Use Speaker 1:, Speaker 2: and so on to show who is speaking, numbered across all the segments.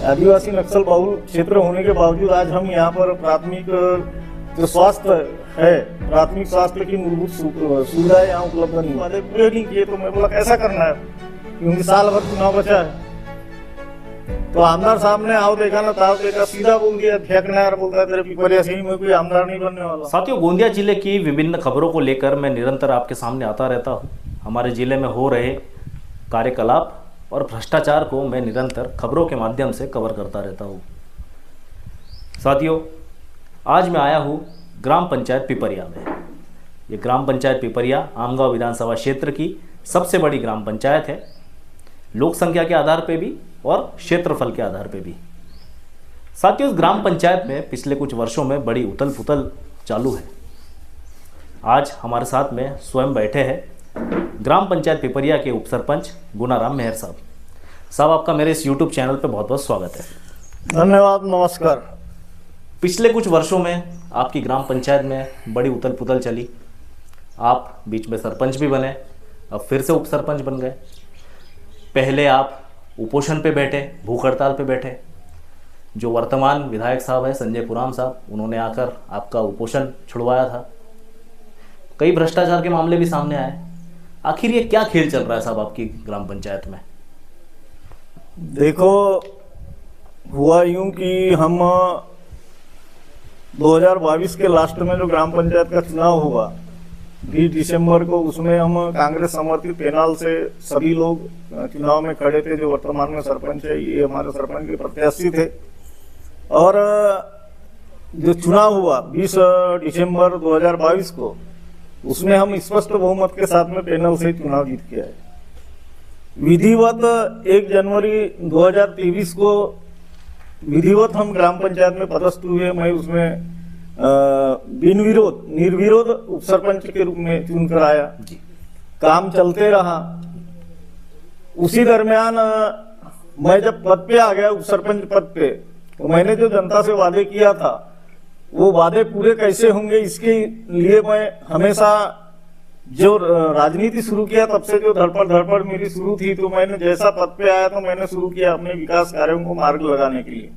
Speaker 1: आदिवासी नक्सल बहुल क्षेत्र होने के बावजूद आज हम यहाँ पर प्राथमिक जो स्वास्थ्य है, प्राथमिक स्वास्थ्य की मूलभूत सुविधाएं यहाँ उपलब्ध नहीं, वादे पूरे नहीं किए। तो मैं बोला कैसा करना है, क्योंकि साल भर चुनाव बचा है। तो आमदार साहब ने आओ देखा ना ताव देखा, सीधा बोल दिया, फेंकना है, बोलता है तेरे पिपरिया से ही मैं कोई आमदार नहीं बनने वाला।
Speaker 2: साथियों, गोंदिया जिले की विभिन्न खबरों को लेकर मैं निरंतर आपके सामने आता रहता हूँ। हमारे जिले में हो रहे कार्यकलाप और भ्रष्टाचार को मैं निरंतर खबरों के माध्यम से कवर करता रहता हूँ। साथियों, आज मैं आया हूँ ग्राम पंचायत पिपरिया में। ये ग्राम पंचायत पिपरिया आमगांव विधानसभा क्षेत्र की सबसे बड़ी ग्राम पंचायत है, लोक संख्या के आधार पे भी और क्षेत्रफल के आधार पे भी। साथियों, इस ग्राम पंचायत में पिछले कुछ वर्षों में बड़ी उथल पुथल चालू है। आज हमारे साथ में स्वयं बैठे हैं ग्राम पंचायत पिपरिया के उप सरपंच गुनाराम मेहर साहब। साहब, आपका मेरे इस YouTube चैनल पे बहुत बहुत स्वागत है।
Speaker 1: धन्यवाद, नमस्कार।
Speaker 2: पिछले कुछ वर्षों में आपकी ग्राम पंचायत में बड़ी उथल पुथल चली। आप बीच में सरपंच भी बने, अब फिर से उप सरपंच बन गए। पहले आप उपोषण पे बैठे, भूख हड़ताल पे बैठे। जो वर्तमान विधायक साहब है संजय पुराम साहब, उन्होंने आकर आपका उपोषण छुड़वाया था। कई भ्रष्टाचार के मामले भी सामने आए। आखिर ये क्या खेल चल रहा है साहब आपकी ग्राम पंचायत में?
Speaker 1: देखो, हुआ यूं कि हम 2022 के लास्ट में जो ग्राम पंचायत का चुनाव हुआ 20 दिसंबर को, उसमें हम कांग्रेस समर्थित पैनल से सभी लोग चुनाव में खड़े थे। जो वर्तमान में सरपंच है, ये हमारे सरपंच के प्रत्याशी थे। और जो चुनाव हुआ 20 दिसंबर 2022 को, उसमें हम स्पष्ट बहुमत के साथ में पैनल से चुनाव जीत के आए। विधिवत 1 जनवरी 2023 को विधिवत हम ग्राम पंचायत में पदस्थ हुए। मैं उसमें बिन विरोध निर्विरोध उप सरपंच के रूप में चुनकर आया। काम चलते रहा। उसी दरमियान मैं जब पद पे आ गया, उप सरपंच पद पे, तो मैंने जो जनता से वादे किया था, वो वादे पूरे कैसे होंगे, इसके लिए मैं हमेशा जो राजनीति शुरू किया तब से जो धड़पड़ मेरी शुरू थी। तो मैंने जैसा पद पे आया तो मैंने शुरू किया अपने विकास कार्यों को मार्ग लगाने के लिए।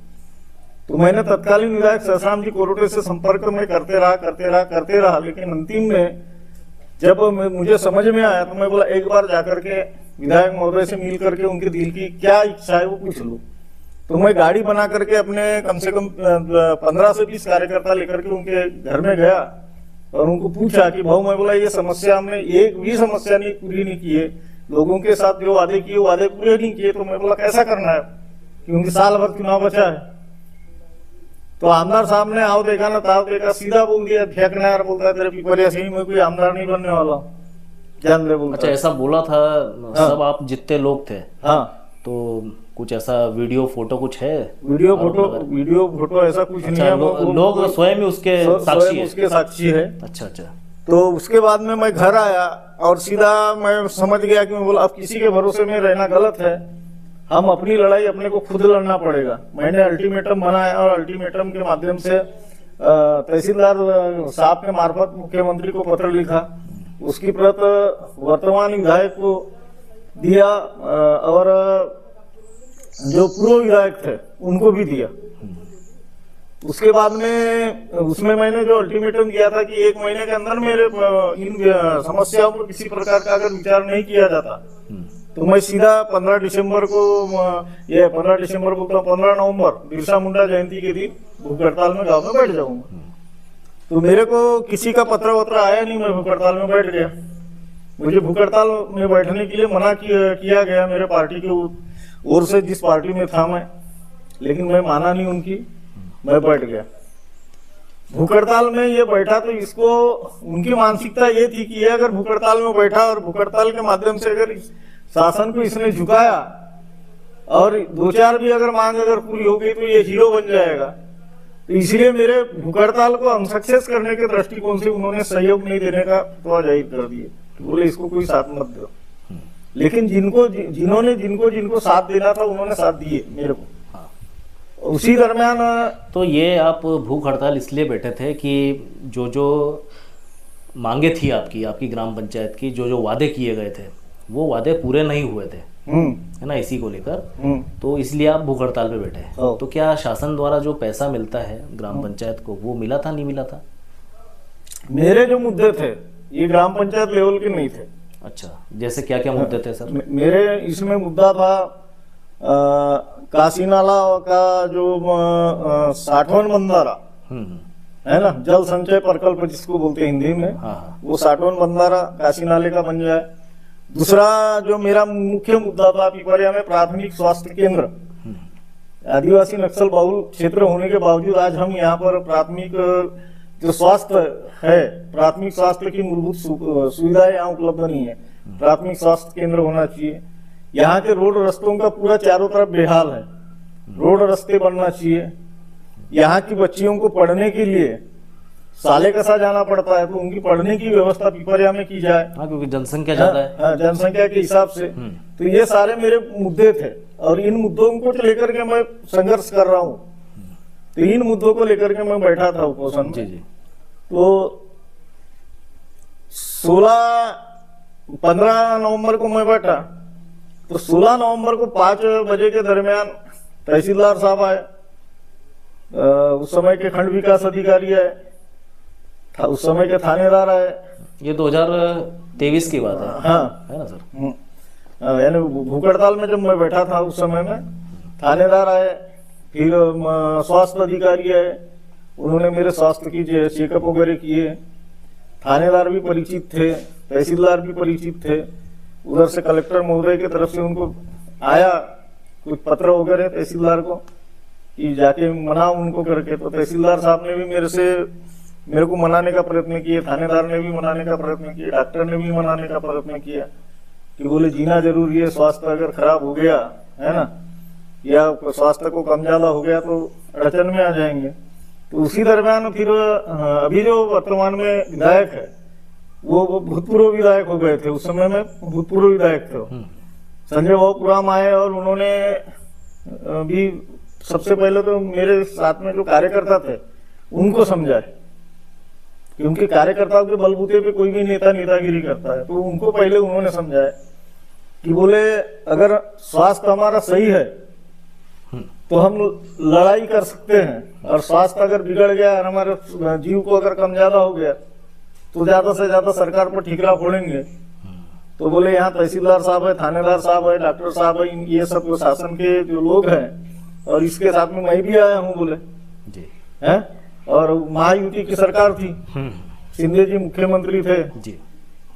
Speaker 1: तो मैंने तत्कालीन विधायक सहसराम जी कोरोटे से संपर्क में करते रहा। लेकिन अंतिम में जब मुझे समझ में आया तो मैं बोला एक बार जाकर के विधायक महोदय से मिल करके उनके दिल की क्या इच्छा है वो पूछ लूं। तो मैं गाड़ी बना करके अपने कम से कम 15 से 20 कार्यकर्ता लेकर के उनके घर में गया और उनको पूछा कि भाऊ, मैं बोला ये समस्या, हमने एक भी समस्या नहीं पूरी नहीं की है, लोगों के साथ जो वादे किए वादे पूरे नहीं किए। तो मैं बोला कैसा करना है, क्योंकि साल भर चुनाव बचा है। तो आमदार साहब ने आओ देखा ना ताव देखा, सीधा बोल दिया, फेंकना है, बोलता है तेरे पिपरिया से ही मैं कोई आमदार नहीं बनने वाला, जान ले बोलता।
Speaker 2: अच्छा, ऐसा बोला था? हाँ। सब आप जितने लोग थे,
Speaker 1: हाँ,
Speaker 2: तो कुछ ऐसा वीडियो फोटो कुछ है?
Speaker 1: वीडियो फोटो ऐसा कुछ नहीं है।
Speaker 2: लोग स्वयं ही उसके
Speaker 1: साक्षी है।
Speaker 2: अच्छा।
Speaker 1: तो उसके बाद में मैं घर आया और सीधा मैं समझ गया कि मैं बोला अब किसी के भरोसे में रहना गलत है, हम अपनी लड़ाई अपने को खुद लड़ना पड़ेगा। मैंने अल्टीमेटम बनाया और अल्टीमेटम के माध्यम से तहसीलदार साहब के मार्फत मुख्यमंत्री को पत्र लिखा। उसकी प्रत वर्तमान विधायक को दिया और जो पूर्व विधायक थे उनको भी दिया। उसके बाद में उसमें मैंने जो अल्टीमेटम दिया था कि 1 महीने के अंदर मेरे इन समस्याओं पर किसी प्रकार का अगर विचार नहीं किया जाता तो मैं सीधा 15 दिसंबर को, ये 15 दिसंबर को 15 नवंबर बिरसा मुंडा जयंती के दिन भूख हड़ताल में गाँव में बैठ जाऊंगा। तो मेरे को किसी का पत्र वत्र आया नहीं, मैं भूख हड़ताल में बैठ गया। मुझे भूख हड़ताल में बैठने के लिए मना किया गया मेरे पार्टी के ओर से, जिस पार्टी में था मैं, लेकिन मैं माना नहीं उनकी, मैं बैठ गया। भूख हड़ताल में ये बैठा तो इसको उनकी मानसिकता ये थी कि ये अगर भूख हड़ताल में बैठा और भूख हड़ताल के माध्यम से अगर शासन को इसने झुकाया और 2-4 भी अगर मांग अगर पूरी हो गई तो ये हीरो बन जाएगा। तो इसलिए मेरे भूख हड़ताल को अनसक्सेस करने के दृष्टिकोण से उन्होंने सहयोग नहीं देने का तो जाहिर कर दिए, बोले इसको कोई साथ मत दो। लेकिन जिनको साथ देना था उन्होंने साथ दिए मेरे को। उसी दरमियान
Speaker 2: तो ये आप भूख हड़ताल इसलिए बैठे थे कि जो मांगे थी आपकी ग्राम पंचायत की, जो वादे किए गए थे वो वादे पूरे नहीं हुए थे, है ना, इसी को लेकर, तो इसलिए आप भूख हड़ताल पे बैठे हैं।
Speaker 1: हाँ।
Speaker 2: तो क्या शासन द्वारा जो पैसा मिलता है ग्राम पंचायत को, वो मिला था, नहीं मिला था?
Speaker 1: मेरे जो मुद्दे थे ये ग्राम पंचायत लेवल के नहीं थे।
Speaker 2: अच्छा, जैसे क्या क्या मुद्दे थे सर?
Speaker 1: मेरे इसमें मुद्दा था काशी नाला का जो 60वां बंधारा है ना, जल संचय प्रकल्प जिसको बोलते हैं हिंदी में,
Speaker 2: हाँ।
Speaker 1: वो 60वां बंधारा काशी नाले का बन जाए। दूसरा जो मेरा मुख्य मुद्दा था, पिपरिया में प्राथमिक स्वास्थ्य केंद्र, आदिवासी नक्सल बहुल क्षेत्र होने के बावजूद आज हम यहाँ पर प्राथमिक जो स्वास्थ्य है, प्राथमिक स्वास्थ्य की मूलभूत सुविधाएं यहाँ उपलब्ध नहीं है। प्राथमिक स्वास्थ्य केंद्र होना चाहिए। यहाँ के रोड रस्तों का पूरा चारों तरफ बेहाल है, रोड रास्ते बनना चाहिए। यहाँ की बच्चियों को पढ़ने के लिए साले कसा जाना पड़ता है, तो उनकी पढ़ने की व्यवस्था पिपरिया में की जाए।
Speaker 2: हाँ, क्योंकि जनसंख्या ज्यादा है।
Speaker 1: जनसंख्या के हिसाब से। तो ये सारे मेरे मुद्दे थे और इन मुद्दों को लेकर के मैं संघर्ष कर रहा हूँ। तो इन मुद्दों को लेकर के मैं बैठा था उपोषण में।
Speaker 2: जी।
Speaker 1: तो 15 नवंबर को मैं बैठा, तो 16 नवंबर को 5 बजे के दरमियान तहसीलदार साहब आए, उस समय के खंड विकास अधिकारी आए, उस समय के थानेदार आए।
Speaker 2: ये 2023 की बात है।
Speaker 1: हाँ,
Speaker 2: है ना सर?
Speaker 1: यानी भूख हड़ताल में जब मैं बैठा था उस समय में थानेदार आए, फिर स्वास्थ्य अधिकारी आए, उन्होंने मेरे स्वास्थ्य की चेकअप वगैरह किए। थानेदार भी परिचित थे, तहसीलदार भी परिचित थे। उधर से कलेक्टर महोदय की तरफ से उनको आया कुछ पत्र वगैरह तहसीलदार को कि जाके मनाओ उनको करके। तो तहसीलदार साहब ने भी मेरे को मनाने का प्रयत्न किए, थानेदार ने भी मनाने का प्रयत्न किया, डॉक्टर ने भी मनाने का प्रयत्न किया कि बोले जीना जरूरी है, स्वास्थ्य अगर खराब हो गया है ना, या स्वास्थ्य को कम ज्यादा हो गया तो अड़चन में आ जाएंगे। तो उसी दरमियान फिर अभी जो वर्तमान में विधायक है वो भूतपूर्व विधायक हो गए थे, उस समय में भूतपूर्व विधायक थे संजय बाबूराम आए और उन्होंने भी सबसे पहले तो मेरे साथ में जो कार्यकर्ता थे उनको समझाए, क्योंकि कार्यकर्ताओं के बलबूते पे कोई भी नेता नेतागिरी करता है। तो उनको पहले उन्होंने समझाया कि बोले अगर स्वास्थ्य हमारा सही है तो हम लड़ाई कर सकते हैं, और स्वास्थ्य अगर बिगड़ गया और हमारे जीव को अगर कम ज्यादा हो गया तो ज्यादा से ज्यादा सरकार पर ठीकरा फोड़ेंगे। तो बोले यहाँ तहसीलदार साहब है, थानेदार साहब है, डॉक्टर साहब है, ये सब जो शासन के जो लोग हैं, और इसके साथ में मैं भी आया हूँ बोले
Speaker 2: जी
Speaker 1: है। और महायुति की सरकार थी, शिंदे जी मुख्यमंत्री थे
Speaker 2: जी,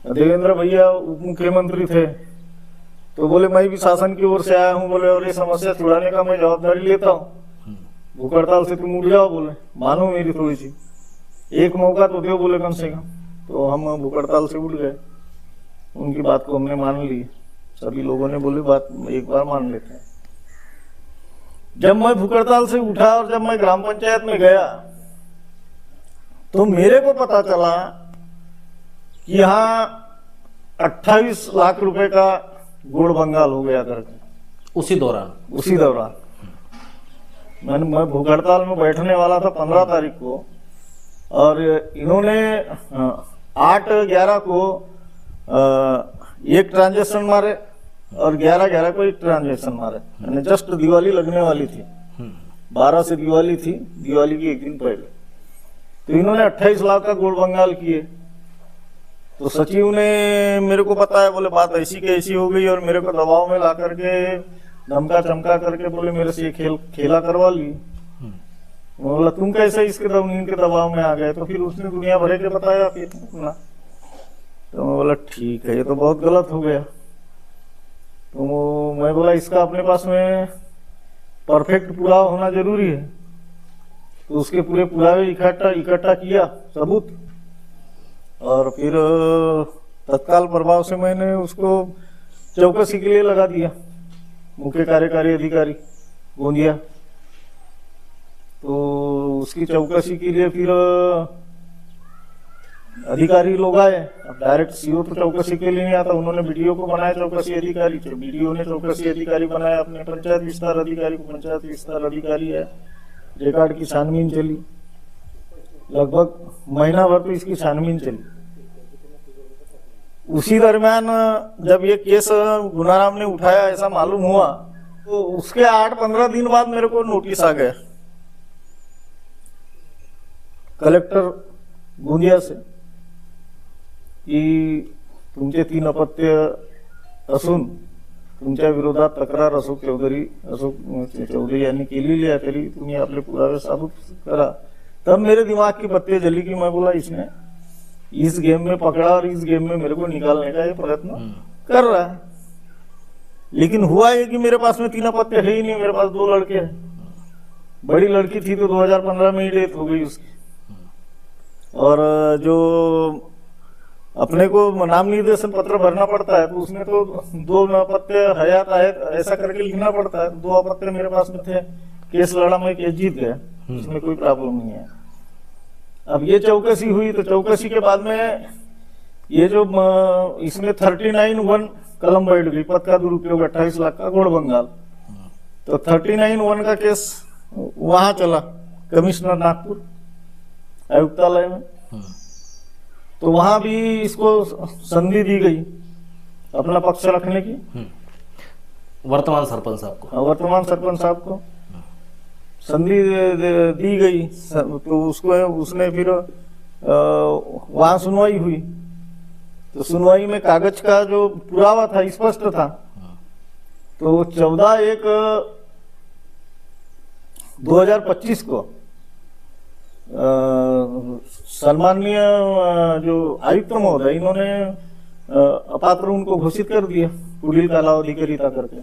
Speaker 1: देवेंद्र भैया उप मुख्यमंत्री थे। तो बोले मैं भी शासन की ओर से आया हूँ बोले, और ये समस्या छुड़ाने का मैं जवाबदारी लेता हूँ। भूख हड़ताल से तुम उठ जाओ बोले, मानो मेरी थोड़ी सी एक मौका तो दो बोले कम से कम। तो हम भूख हड़ताल से उठ गए, उनकी बात को हमने मान ली। सभी लोगों ने बोले बात एक बार मान लेते हैं। जब मैं भूख हड़ताल से उठा और जब मैं ग्राम पंचायत में गया तो मेरे को पता चला कि यहाँ 28 लाख रुपए का गोड़ बंगाल हो गया करके।
Speaker 2: उसी दौरान
Speaker 1: मैं भूख हड़ताल में बैठने वाला था 15 तारीख को, और इन्होंने 8/11 को एक ट्रांजेक्शन मारे और 11/11 को एक ट्रांजेक्शन मारे। यानी जस्ट दिवाली लगने वाली थी, 12 से दिवाली थी, दिवाली की एक दिन पहले। तो इन्होंने 28 लाख का गोड़ बंगाल किए। तो सचिव ने मेरे को बताया, बोले बात ऐसी की ऐसी हो गई, और मेरे को दबाव में ला करके धमका चमका करके बोले मेरे से ये खेला करवा ली। बोला तुम कैसे इनके दबाव में आ गए? तो फिर उसने दुनिया भरे के बताया फिर अपना। तो मैं बोला ठीक है, ये तो बहुत गलत हो गया। तो मैं बोला इसका अपने पास में परफेक्ट पुरावा होना जरूरी है। तो उसके पूरे पुरावे इकट्ठा किया, सबूत, और फिर तत्काल प्रभाव से मैंने उसको चौकसी के लिए लगा दिया, मुख्य कार्यकारी अधिकारी गोंदिया। तो उसकी चौकसी के लिए फिर अधिकारी लोग आए। अब डायरेक्ट सीओ तो चौकसी के लिए नहीं आता, उन्होंने बीडीओ को बनाया चौकसी अधिकारी, तो बीडीओ ने चौकसी अधिकारी बनाया अपने पंचायत विस्तार अधिकारी को। पंचायत विस्तार अधिकारी है, रिकॉर्ड की छानबीन चली, लगभग महीना भर तो इसकी छानबीन चली। उसी दरमियान जब ये केस गुनाराम ने उठाया ऐसा मालूम हुआ, तो उसके 8-15 दिन बाद मेरे को नोटिस आ गया कलेक्टर गोंदिया से की तुमचे 3 अपत्य असून तुमच्या विरोधात तक्रार अशोक चौधरी यांनी केलेली आहे, तरी तुम्ही आपले पुरावे साबूत करा। तब मेरे दिमाग की बत्तियां जली कि मैं बोला इसने इस गेम में पकड़ा और इस गेम में मेरे को निकालने का ये प्रयत्न कर रहा है। लेकिन हुआ ये कि मेरे पास में 3 अपत्य है ही नहीं, मेरे पास 2 लड़के हैं। बड़ी लड़की थी तो 2015 में ही डेथ हो गई उसकी, और जो अपने को नाम निर्देशन पत्र भरना पड़ता है तो उसमें तो 2 अपत्य हयात आए ऐसा करके लिखना पड़ता है। 2 अपत्य मेरे पास में थे, केस लड़ा, मैं केस जीत गया, इसमें कोई प्रॉब्लम नहीं है। अब ये चौकसी हुई तो चौकसी के बाद में ये जो इसमें 39(1) कलम बैठ गई, पद का दुरुपयोग 28 लाख का गोड़ बंगाल, तो 39(1) का केस वहां चला कमिश्नर नागपुर आयुक्तालय में, तो वहां भी इसको संधि दी गई अपना पक्ष रखने की,
Speaker 2: वर्तमान सरपंच साहब को संधि दी गई। तो उसने फिर वहां सुनवाई हुई, तो सुनवाई में कागज का जो पुरावा था स्पष्ट था, तो 14/1/2025 को सम्माननीय जो आयुक्त महोदय इन्होंने अपात्र उनको घोषित कर दिया पुलिस कालावधिकरिता करके।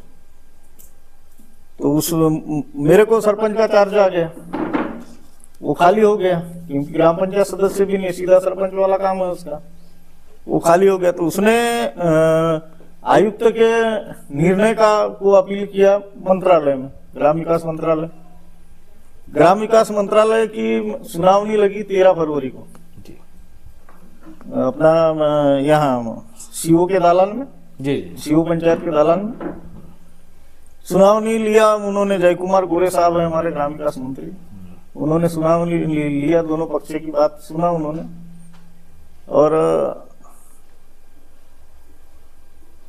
Speaker 2: तो उस मेरे को सरपंच का चार्ज आ गया, वो खाली हो गया, क्योंकि ग्राम पंचायत सदस्य भी नहीं, सीधा सरपंच वाला काम है उसका, वो खाली हो गया। तो उसने आयुक्त के निर्णय को अपील किया मंत्रालय में, ग्राम विकास मंत्रालय की सुनावनी लगी 13 फरवरी को अपना यहाँ सीओ के दालान में, सीओ पंचायत के दालान में सुनावनी लिया उन्होंने। जय कुमार गोरे साहब है हमारे ग्राम विकास मंत्री, उन्होंने सुनावनी लिया, दोनों पक्ष की बात सुना उन्होंने, और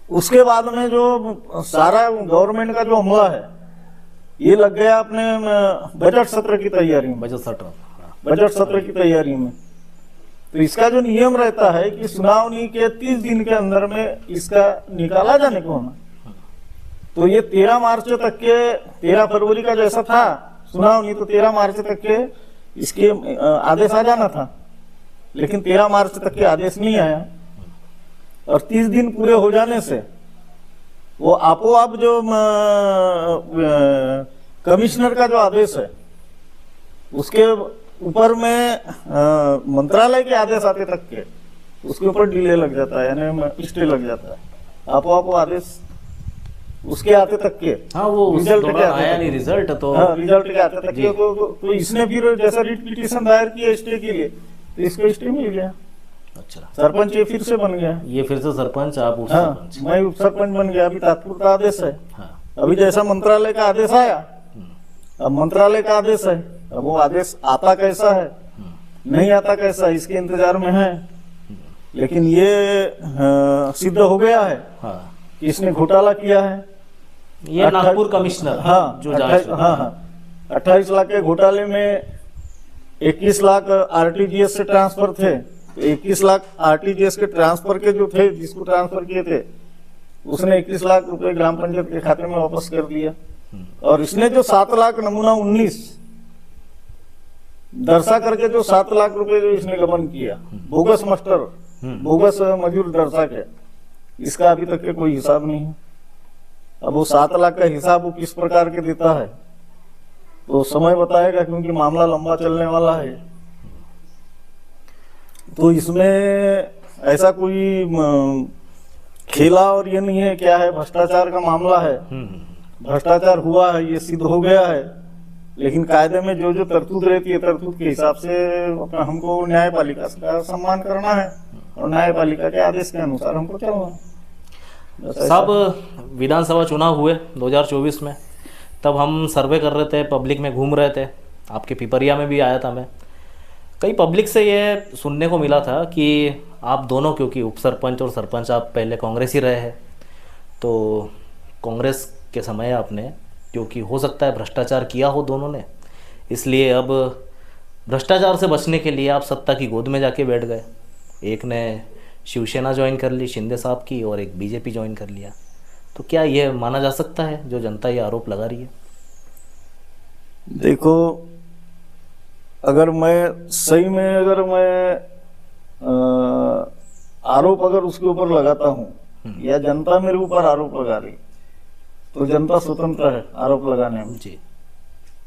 Speaker 2: उसके बाद में जो सारा गवर्नमेंट का जो हमला है ये लग गया अपने बजट सत्र की तैयारी में, बजट सत्र की तैयारी में। तो इसका जो नियम रहता है कि सुनावनी के 30 दिन के अंदर में इसका निकाला जाने को होना, तो ये 13 मार्च तक के, 13 फरवरी का जैसा था सुनावनी, तो 13 मार्च तक के इसके आदेश आ जाना था, लेकिन 13 मार्च तक के आदेश नहीं आया, और 30 दिन पूरे हो जाने से वो आपो आप जो कमिश्नर का जो आदेश है उसके ऊपर में मंत्रालय के आदेश आते तक के उसके ऊपर डिले लग जाता है, यानी स्टे लग जाता है। आपो आप आदेश उसके आते तक के, हाँ वो
Speaker 1: रिजल्ट के
Speaker 2: आया नहीं, रिजल्ट तो
Speaker 1: रिजल्ट के आते तक के, तो इसने फिर जैसा रिट पिटीशन दायर किया स्टे के लिए, तो इसको स्टे मिल गया।
Speaker 2: अच्छा,
Speaker 1: सरपंच ये फिर से बन गया,
Speaker 2: ये फिर से सरपंच, आप उप सरपंच।
Speaker 1: मैं उप सरपंच बन गया। अभी तात्पुर का आदेश है, अभी जैसा मंत्रालय का आदेश आया, अब मंत्रालय का आदेश है, अब वो आदेश आता कैसा है नहीं आता कैसा इसके इंतजार में है, लेकिन ये सिद्ध हो गया है कि इसने घोटाला किया है।
Speaker 2: ये नागपुर कमिश्नर,
Speaker 1: हाँ,
Speaker 2: जो
Speaker 1: 28 लाख के घोटाले में 21 लाख आरटीजीएस से ट्रांसफर थे, तो 21 लाख आरटीजीएस के ट्रांसफर के जो थे, जिसको ट्रांसफर किए थे उसने 21 लाख रुपए ग्राम पंचायत के खाते में वापस कर दिया, और इसने जो 7 लाख नमूना 19 दर्शा करके जो 7 लाख रुपए जो इसने गबन किया, बोगस मास्टर, बोगस मजूर दर्शा के, इसका अभी तक के कोई हिसाब नहीं है। अब वो 7 लाख का हिसाब वो किस प्रकार के देता है तो समय बताएगा, क्योंकि मामला लंबा चलने वाला है। तो इसमें ऐसा कोई खेला और ये नहीं है, क्या है, भ्रष्टाचार का मामला है, भ्रष्टाचार हुआ है, ये सिद्ध हो गया है, लेकिन कायदे में जो जो तरतूद रहती है, तरतूद के हिसाब से हमको न्यायपालिका का सम्मान करना है, और न्यायपालिका के आदेश के अनुसार हमको चलना है।
Speaker 2: साहब, विधानसभा चुनाव हुए 2024 में, तब हम सर्वे कर रहे थे, पब्लिक में घूम रहे थे, आपके पिपरिया में भी आया था मैं। कई पब्लिक से ये सुनने को मिला था कि आप दोनों, क्योंकि उप सरपंच और सरपंच आप पहले कांग्रेस ही रहे हैं, तो कांग्रेस के समय आपने, क्योंकि हो सकता है भ्रष्टाचार किया हो दोनों ने, इसलिए अब भ्रष्टाचार से बचने के लिए आप सत्ता की गोद में जाके बैठ गए। एक ने शिवसेना ज्वाइन कर ली शिंदे साहब की, और एक बीजेपी ज्वाइन कर लिया। तो क्या ये माना जा सकता है जो जनता ये आरोप लगा रही है?
Speaker 1: देखो, अगर मैं सही में अगर मैं आरोप अगर उसके ऊपर लगाता हूँ या जनता मेरे ऊपर आरोप लगा रही, तो जनता स्वतंत्र है आरोप लगाने में
Speaker 2: जी।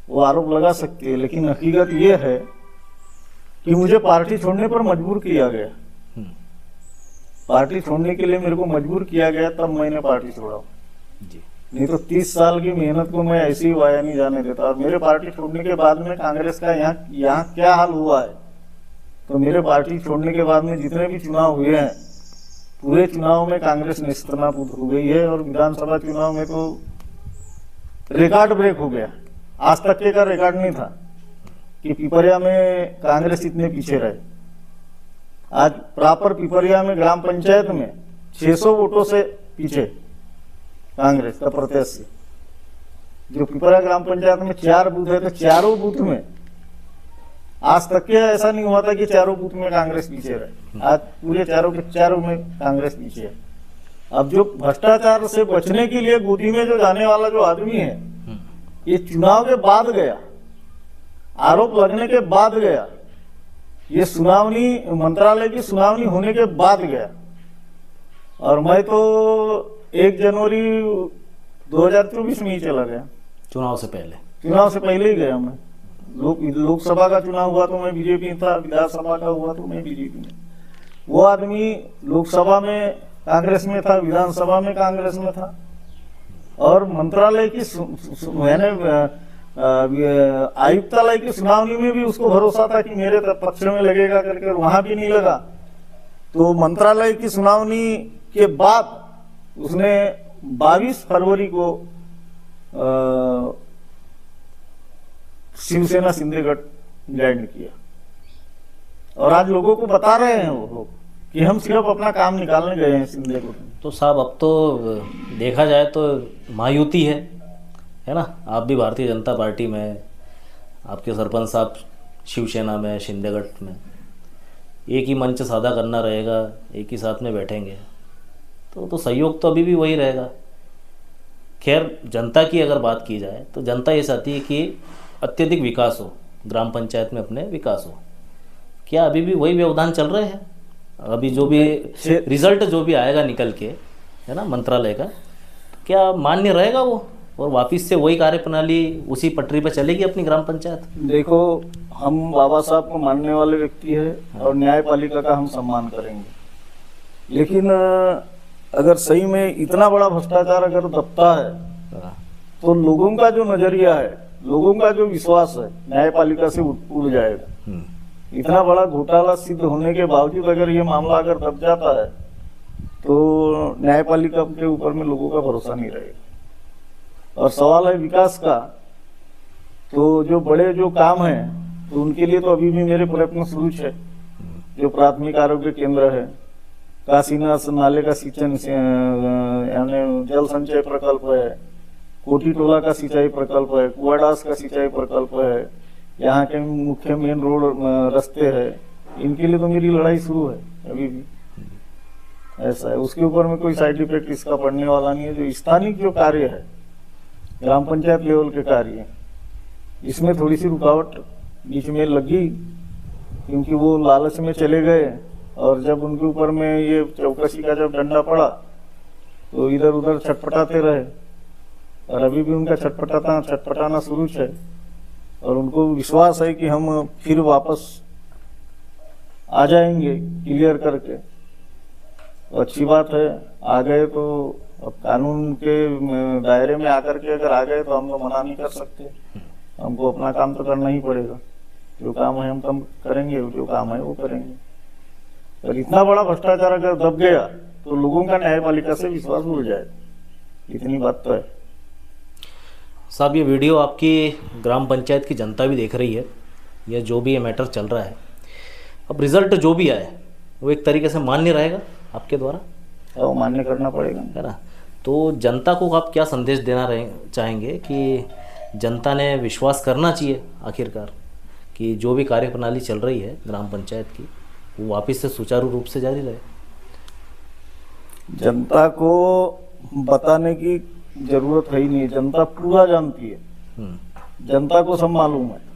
Speaker 1: वो आरोप लगा सकती है, लेकिन हकीकत ये है कि मुझे पार्टी छोड़ने पर मजबूर किया गया। पार्टी छोड़ने के लिए मेरे को मजबूर किया गया, तब मैंने पार्टी छोड़ा
Speaker 2: जी।
Speaker 1: नहीं तो 30 साल की मेहनत को मैं ऐसे ही वाया नहीं जाने देता। और मेरे पार्टी छोड़ने के बाद में कांग्रेस का यहाँ क्या हाल हुआ है, तो मेरे पार्टी छोड़ने के बाद में जितने भी चुनाव हुए हैं, पूरे चुनाव में कांग्रेस नेस्तनाबूद हो गई है। और विधानसभा चुनाव में तो रिकॉर्ड ब्रेक हो गया। आज तक के का रिकॉर्ड नहीं था कि पिपरिया में कांग्रेस इतने पीछे रहे। आज प्रॉपर पिपरिया में ग्राम पंचायत में 600 वोटों से पीछे कांग्रेस का प्रत्याशी। जो पिपरिया ग्राम पंचायत में 4 बूथ है, तो चारों बूथ में आज तक के ऐसा नहीं हुआ था कि चारों बूथ में कांग्रेस पीछे रहे। आज पूरे चारों के चारों में कांग्रेस पीछे है। अब जो भ्रष्टाचार से बचने के लिए गोदी में जो जाने वाला जो आदमी है, ये चुनाव के बाद गया, आरोप लगने के बाद गया, ये सुनावनी मंत्रालय की सुनावनी होने के बाद गया। और मैं तो 1 जनवरी 2024 में ही चला गया।
Speaker 2: चुनाव से पहले?
Speaker 1: चुनाव से पहले ही गया मैं। लोकसभा का चुनाव हुआ तो मैं बीजेपी में था, विधानसभा का हुआ तो मैं बीजेपी में। वो आदमी लोकसभा में कांग्रेस में था, विधानसभा में कांग्रेस में था। और मंत्रालय की मैंने आयुक्तालय की सुनावनी में भी उसको भरोसा था कि मेरे पक्ष में लगेगा करके, वहां भी नहीं लगा। तो मंत्रालय की सुनावनी के बाद उसने 22 फरवरी को शिवसेना शिंदेगढ़ ज्वाइन किया। और आज लोगों को बता रहे हैं वो लोग कि हम सिर्फ अपना काम निकालने गए हैं शिंदेगढ़।
Speaker 2: तो साहब, अब तो देखा जाए तो महायुति है ना? आप भी भारतीय जनता पार्टी में, आपके सरपंच साहब शिवसेना में, शिंदेगढ़ में, एक ही मंच साझा करना रहेगा, एक ही साथ में बैठेंगे, तो सहयोग तो अभी भी वही रहेगा। खैर, जनता की अगर बात की जाए तो जनता ये चाहती है कि अत्यधिक विकास हो, ग्राम पंचायत में अपने विकास हो। क्या अभी भी वही व्यवधान चल रहे हैं? अभी जो भी रिजल्ट जो भी आएगा निकल के, है ना, मंत्रालय का, क्या मान्य रहेगा वो, और वापिस से वही कार्य प्रणाली उसी पटरी पर चलेगी अपनी ग्राम पंचायत?
Speaker 1: देखो, हम बाबा साहब को मानने वाले व्यक्ति है और न्यायपालिका का हम सम्मान करेंगे, लेकिन अगर सही में इतना बड़ा भ्रष्टाचार अगर दबता है, तो लोगों का जो नजरिया है, लोगों का जो विश्वास है, न्यायपालिका से उड़ जाएगा। इतना बड़ा घोटाला सिद्ध होने के बावजूद अगर ये मामला अगर दब जाता है, तो न्यायपालिका के ऊपर में लोगों का भरोसा नहीं रहेगा। और सवाल है विकास का, तो जो बड़े जो काम हैं, तो उनके लिए तो अभी भी मेरे प्रयत्न शुरू है। जो प्राथमिक आरोग्य केंद्र है, काशीनाथ नाले का सिंचन यानी जल संचय प्रकल्प है, कोटी टोला का सिंचाई प्रकल्प है, कुआडास का सिंचाई प्रकल्प है, यहाँ के मुख्य मेन रोड रास्ते है, इनके लिए तो मेरी लड़ाई शुरू है अभी भी। ऐसा है, उसके ऊपर में कोई साइड इफेक्ट इसका पड़ने वाला नहीं है। जो स्थानिक जो कार्य है, ग्राम पंचायत लेवल के कार्य, इसमें थोड़ी सी रुकावट बीच में लगी, क्योंकि वो लालच में चले गए। और जब उनके ऊपर में ये चौकसी का जब डंडा पड़ा, तो इधर उधर छटपटाते रहे। और अभी भी उनका छटपटाना शुरू है। और उनको विश्वास है कि हम फिर वापस आ जाएंगे क्लियर करके। तो अच्छी बात है, आ गए तो अब कानून के दायरे में आकर के अगर आ गए तो हम लोग मना नहीं कर सकते। हमको अपना काम तो करना ही पड़ेगा। जो काम है हम कम करेंगे, जो काम है वो करेंगे। और इतना बड़ा भ्रष्टाचार अगर दब गया तो लोगों का न्यायपालिका से विश्वास उड़ जाएगा। इतनी बात तो है।
Speaker 2: साहब, ये वीडियो आपकी ग्राम पंचायत की जनता भी देख रही है, या जो भी ये मैटर चल रहा है, अब रिजल्ट जो भी आए वो एक तरीके से मान्य रहेगा आपके द्वारा,
Speaker 1: वो मान्य करना पड़ेगा।
Speaker 2: है ना। तो जनता को आप क्या संदेश देना चाहेंगे कि जनता ने विश्वास करना चाहिए आखिरकार कि जो भी कार्यप्रणाली चल रही है ग्राम पंचायत की वो वापस से सुचारू रूप से जारी रहे?
Speaker 1: जनता को बताने की जरूरत है ही नहीं, जनता पूरा जानती है। जनता को सब मालूम है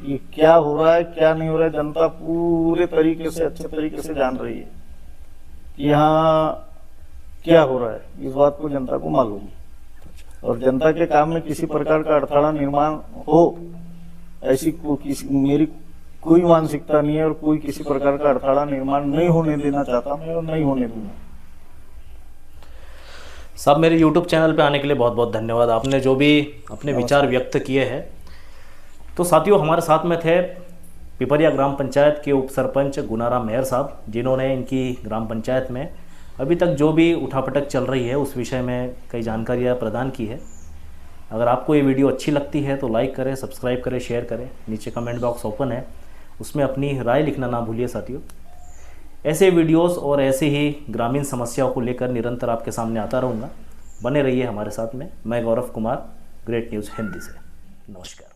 Speaker 1: ये क्या हो रहा है क्या नहीं हो रहा है, जनता पूरे तरीके से अच्छे तरीके से जान रही है कि यहाँ क्या हो रहा है, इस बात को जनता को मालूम है। और जनता के काम में किसी प्रकार का अड़थड़ा निर्माण हो ऐसी मेरी कोई मानसिकता नहीं है, और कोई किसी प्रकार का अड़थड़ा निर्माण नहीं होने देना चाहता मैं, और नहीं होने दूंगा।
Speaker 2: साहब, मेरे YouTube चैनल पे आने के लिए बहुत बहुत धन्यवाद। आपने जो भी अपने विचार व्यक्त किए हैं। तो साथियों, हमारे साथ में थे पिपरिया ग्राम पंचायत के उप सरपंच गुनाराम मेहर साहब, जिन्होंने इनकी ग्राम पंचायत में अभी तक जो भी उठापटक चल रही है उस विषय में कई जानकारियाँ प्रदान की है। अगर आपको ये वीडियो अच्छी लगती है तो लाइक करें, सब्सक्राइब करें, शेयर करें। नीचे कमेंट बॉक्स ओपन है, उसमें अपनी राय लिखना ना भूलिए साथियों। ऐसे वीडियोस और ऐसे ही ग्रामीण समस्याओं को लेकर निरंतर आपके सामने आता रहूँगा। बने रहिए हमारे साथ में। मैं गौरव कुमार, ग्रेट न्यूज़ हिंदी से। नमस्कार।